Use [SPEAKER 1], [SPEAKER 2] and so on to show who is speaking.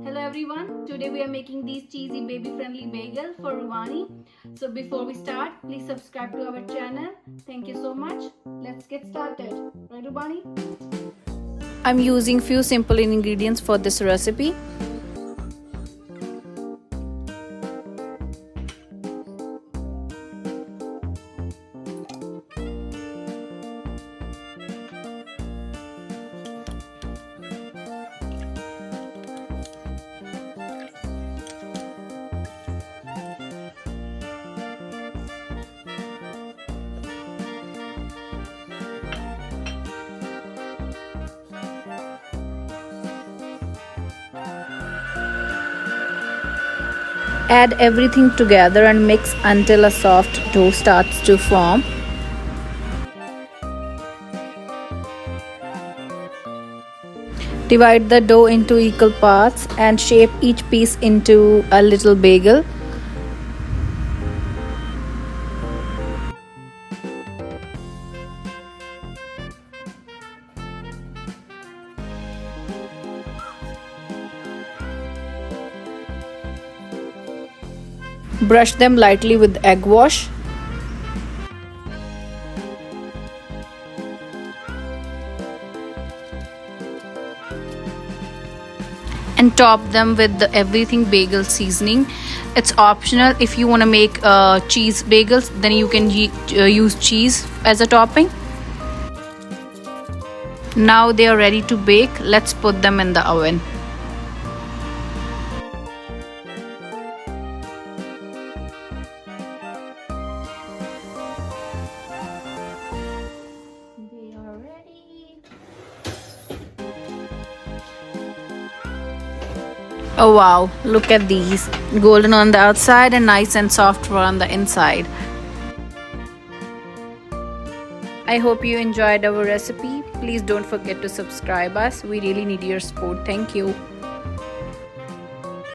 [SPEAKER 1] Hello everyone, today we are making these cheesy baby friendly bagel for Ruvani. So before we start, please subscribe to our channel. Thank you so much. Let's get started. Right Ruvani?
[SPEAKER 2] I'm using few simple ingredients for this recipe. Add everything together and mix until a soft dough starts to form. Divide the dough into equal parts and shape each piece into a little bagel. Brush them lightly with egg wash. And top them with the everything bagel seasoning. It's optional. If you want to make cheese bagels, then you can use cheese as a topping. Now they are ready to bake. Let's put them in the oven.
[SPEAKER 1] They are ready.
[SPEAKER 2] Oh wow, look at these. Golden on the outside and nice and soft on the inside. I hope you enjoyed our recipe. Please don't forget to subscribe us. We really need your support. Thank you.